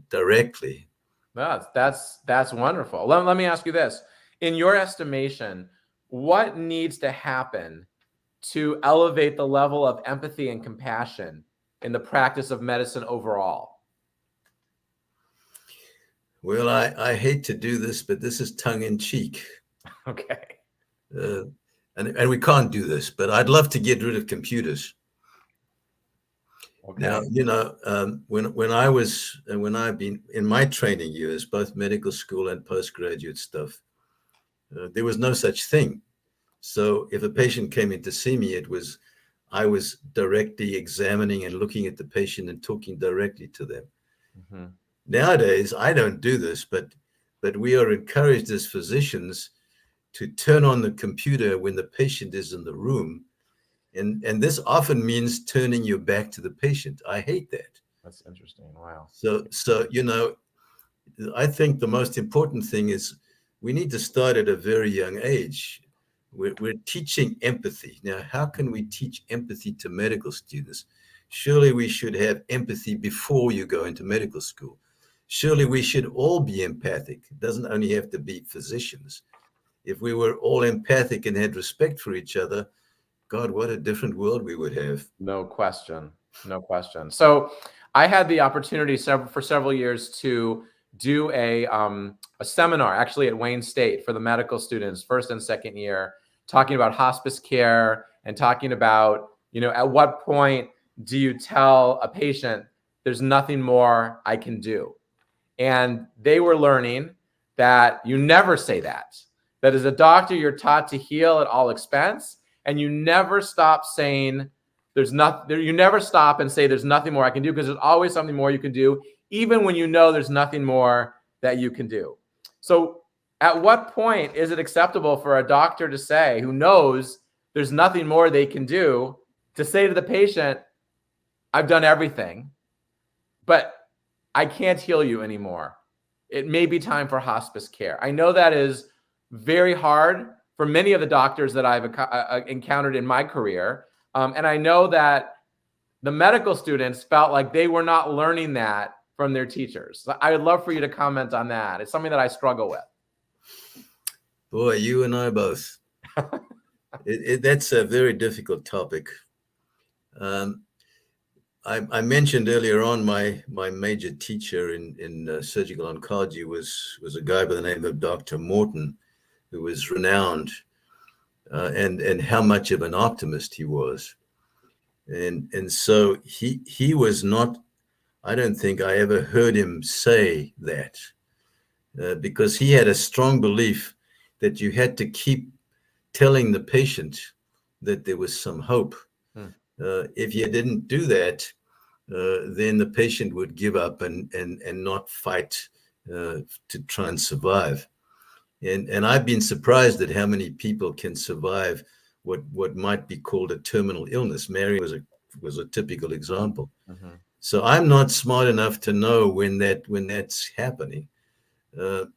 directly. That's wonderful. Let me ask you this. In your estimation, what needs to happen to elevate the level of empathy and compassion in the practice of medicine overall? Well, I hate to do this, but this is tongue in cheek. Okay. And we can't do this, but I'd love to get rid of computers. Okay. Now, when I've been in my training years, both medical school and postgraduate stuff, there was no such thing. So if a patient came in to see me, I was directly examining and looking at the patient and talking directly to them. Mm-hmm. Nowadays, I don't do this, but we are encouraged as physicians to turn on the computer when the patient is in the room. And this often means turning your back to the patient. I hate that. That's interesting. Wow. So I think the most important thing is we need to start at a very young age. We're teaching empathy. Now, how can we teach empathy to medical students? Surely we should have empathy before you go into medical school. Surely we should all be empathic. It doesn't only have to be physicians. If we were all empathic and had respect for each other, God, what a different world we would have. No question. No question. So I had the opportunity for several years to do a seminar actually at Wayne State for the medical students, first and second year, talking about hospice care and talking about, at what point do you tell a patient there's nothing more I can do? And they were learning that you never say that. That as a doctor, you're taught to heal at all expense, and you never stop saying you never stop and say there's nothing more I can do, because there's always something more you can do, even when you know there's nothing more that you can do. So at what point is it acceptable for a doctor to say, who knows there's nothing more they can do, to say to the patient, I've done everything, but I can't heal you anymore. It may be time for hospice care. I know that is very hard for many of the doctors that I've encountered in my career. And I know that the medical students felt like they were not learning that from their teachers. So I would love for you to comment on that. It's something that I struggle with. Boy, you and I both. That's a very difficult topic. I mentioned earlier on my major teacher in surgical oncology was a guy by the name of Dr. Morton, who was renowned, and how much of an optimist he was. And so he was not, I don't think I ever heard him say that, because he had a strong belief that you had to keep telling the patient that there was some hope. If you didn't do that, then the patient would give up and not fight to try and survive. And I've been surprised at how many people can survive what might be called a terminal illness. Mary was a typical example. Mm-hmm. So I'm not smart enough to know when that's happening. We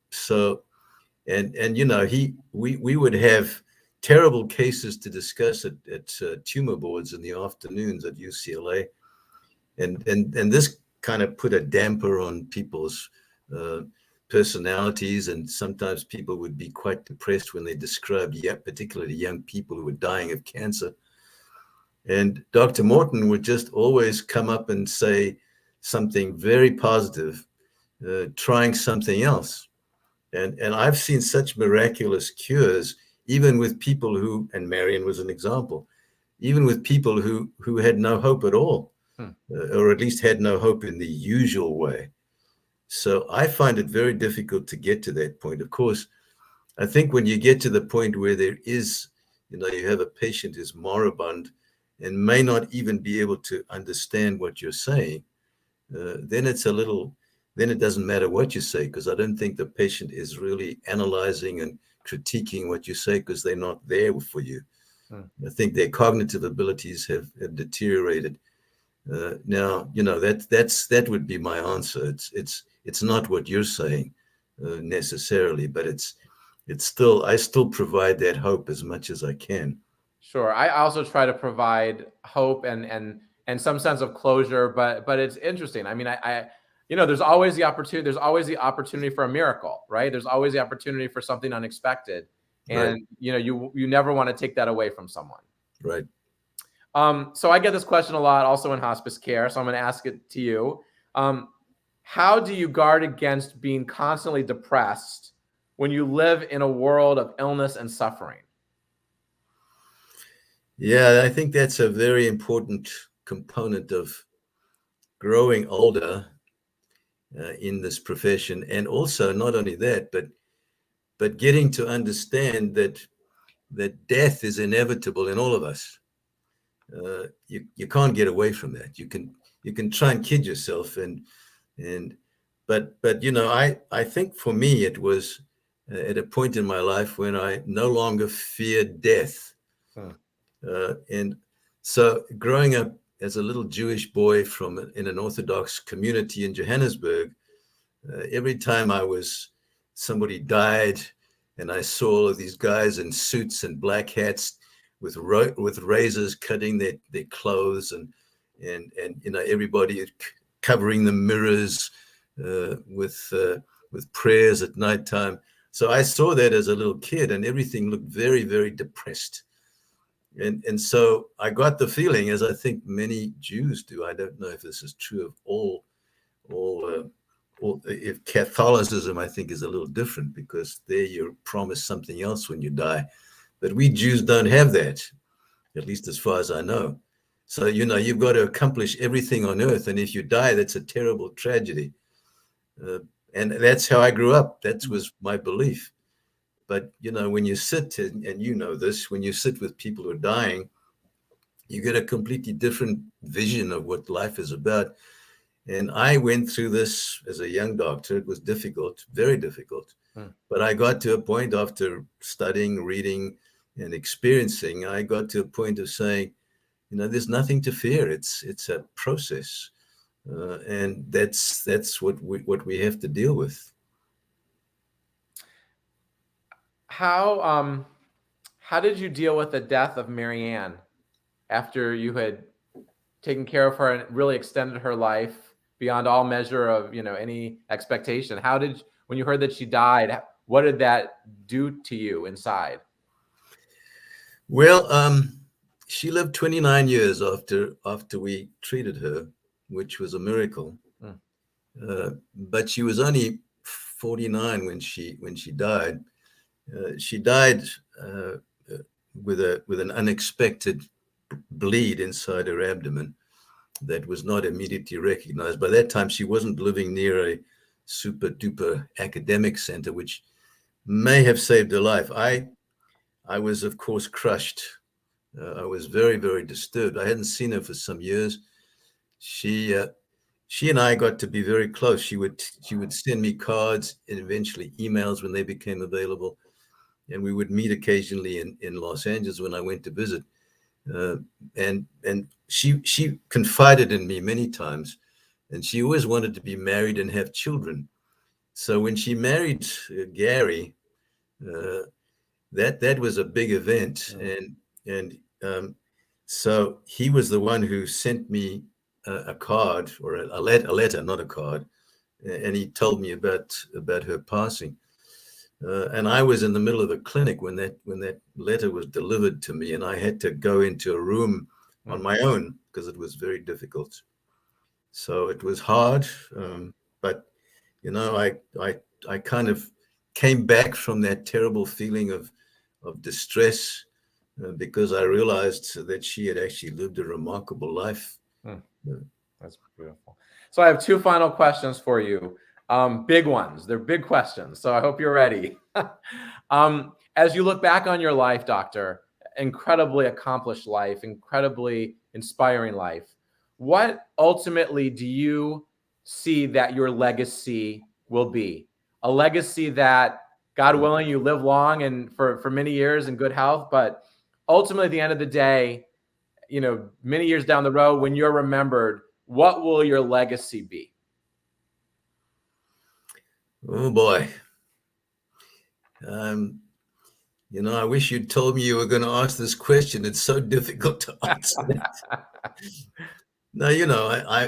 would have terrible cases to discuss at tumor boards in the afternoons at UCLA, and this kind of put a damper on people's personalities, and sometimes people would be quite depressed when they described, particularly young people who were dying of cancer. And Dr. Morton would just always come up and say something very positive, trying something else. And I've seen such miraculous cures, even with people who, and Marion was an example, even with people who had no hope at all, or at least had no hope in the usual way. So I find it very difficult to get to that point. Of course, I think when you get to the point where there is, you have a patient who's moribund and may not even be able to understand what you're saying, then then it doesn't matter what you say, because I don't think the patient is really analyzing and critiquing what you say, because they're not there for you. I think their cognitive abilities have deteriorated. Now, that would be my answer. It's not what you're saying necessarily, but I still provide that hope as much as I can. Sure. I also try to provide hope and some sense of closure, but it's interesting. I mean, there's always the opportunity. There's always the opportunity for a miracle, right? There's always the opportunity for something unexpected, and Right. you never want to take that away from someone. Right. So I get this question a lot, also in hospice care. So I'm going to ask it to you. How do you guard against being constantly depressed when you live in a world of illness and suffering? Yeah, I think that's a very important component of growing older in this profession, and also not only that, but getting to understand that death is inevitable in all of us. You can't get away from that. You can try and kid yourself, but I think for me it was at a point in my life when I no longer feared death. And so growing up as a little Jewish boy in an Orthodox community in Johannesburg, every time somebody died and I saw all of these guys in suits and black hats with razors cutting their clothes, and everybody covering the mirrors with prayers at nighttime. So I saw that as a little kid, and everything looked very, very depressed. And so I got the feeling, as I think many Jews do, I don't know if this is true of all if Catholicism, I think, is a little different, because there you're promised something else when you die. But we Jews don't have that, at least as far as I know. So, you've got to accomplish everything on earth. And if you die, that's a terrible tragedy. And that's how I grew up. That was my belief. But, when you sit, and this, when you sit with people who are dying, you get a completely different vision of what life is about. And I went through this as a young doctor. It was difficult, very difficult. But I got to a point, after studying, reading, and experiencing, I got to a point of saying, there's nothing to fear. It's a process. And that's what we have to deal with. How did you deal with the death of Marianne after you had taken care of her and really extended her life beyond all measure of any expectation? When you heard that she died, what did that do to you inside? Well, she lived 29 years after we treated her, which was a miracle. But she was only 49 when she died. She died with an unexpected bleed inside her abdomen that was not immediately recognized. By that time, she wasn't living near a super duper academic center, which may have saved her life. I was, of course, crushed. I was very, very disturbed. I hadn't seen her for some years. She and I got to be very close. She would send me cards and eventually emails when they became available, and we would meet occasionally in Los Angeles when I went to visit. And she confided in me many times, and she always wanted to be married and have children. So when she married Gary, that was a big event, and so he was the one who sent me a card, or a letter, not a card, and he told me about her passing. And I was in the middle of a clinic when that letter was delivered to me, and I had to go into a room on my own because it was very difficult. So it was hard, but I kind of came back from that terrible feeling of distress because I realized that she had actually lived a remarkable life. That's beautiful. So I have two final questions for you. Big ones. They're big questions. So I hope you're ready. As you look back on your life, Doctor, incredibly accomplished life, incredibly inspiring life, what ultimately do you see that your legacy will be? A legacy that, God willing, you live long and for many years in good health, but ultimately at the end of the day, many years down the road, when you're remembered, what will your legacy be? Oh boy. I wish you'd told me you were going to ask this question. It's so difficult to answer it. No,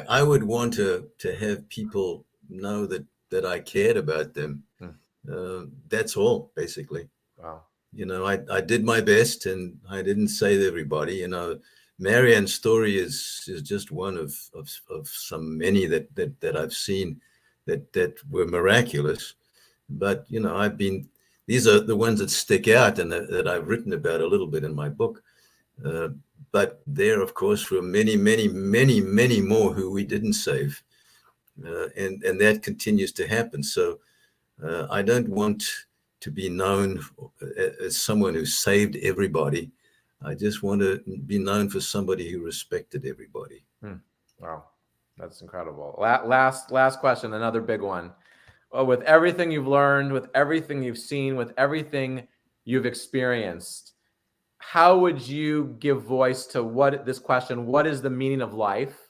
I would want to have people know that I cared about them. That's all, basically. Wow. I did my best, and I didn't save everybody. Marianne's story is just one of some many that I've seen that were miraculous. But these are the ones that stick out and that I've written about a little bit in my book. But there, of course, were many, many, many, many more who we didn't save, and that continues to happen. So I don't want to be known as someone who saved everybody. I just want to be known for somebody who respected everybody. Wow, that's incredible. Last question, another big one. With everything you've learned, with everything you've seen, with everything you've experienced, how would you give voice to this question? What is the meaning of life?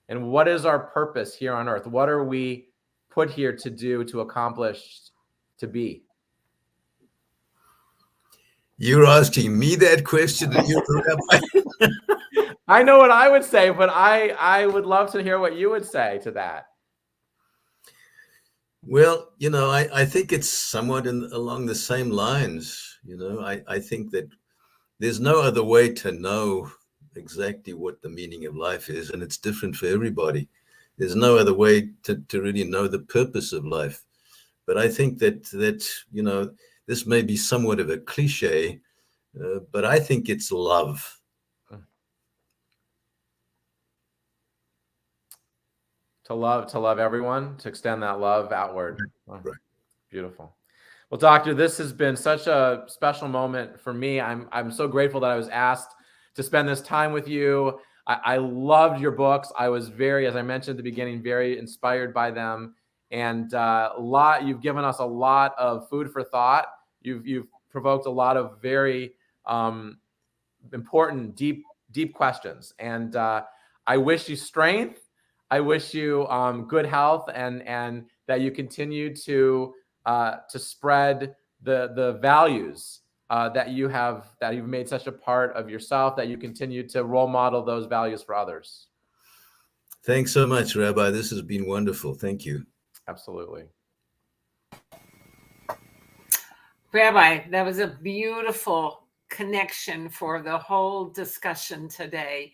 And what is our purpose here on earth? What are we put here to do, to accomplish, to be? You're asking me that question, and you're the rabbi. I know what I would say, but I would love to hear what you would say to that. Well, I think it's somewhat along the same lines. I think that there's no other way to know exactly what the meaning of life is, and it's different for everybody. There's no other way to really know the purpose of life. But I think that this may be somewhat of a cliche, but I think it's love. To love everyone, to extend that love outward. Oh, right. Beautiful. Well, Doctor, this has been such a special moment for me. I'm so grateful that I was asked to spend this time with you. I loved your books. I was as I mentioned at the beginning, very inspired by them. And you've given us a lot of food for thought. You've provoked a lot of very important, deep questions. And I wish you strength. I wish you good health, and that you continue to spread the values that you've made such a part of yourself, that you continue to role model those values for others. Thanks so much, Rabbi. This has been wonderful. Thank you. Absolutely. Rabbi, that was a beautiful connection for the whole discussion today.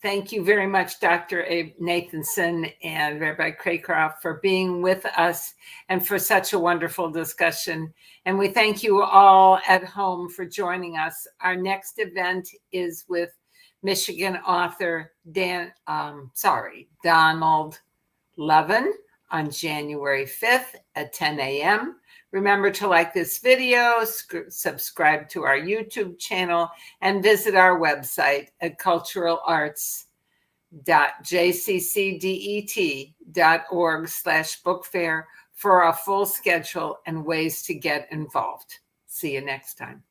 Thank you very much, Dr. Abe Nathanson and Rabbi Craycroft, for being with us and for such a wonderful discussion. And we thank you all at home for joining us. Our next event is with Michigan author Donald Levin on January 5th at 10 a.m. Remember to like this video, subscribe to our YouTube channel, and visit our website at culturalarts.jccdet.org/bookfair for a full schedule and ways to get involved. See you next time.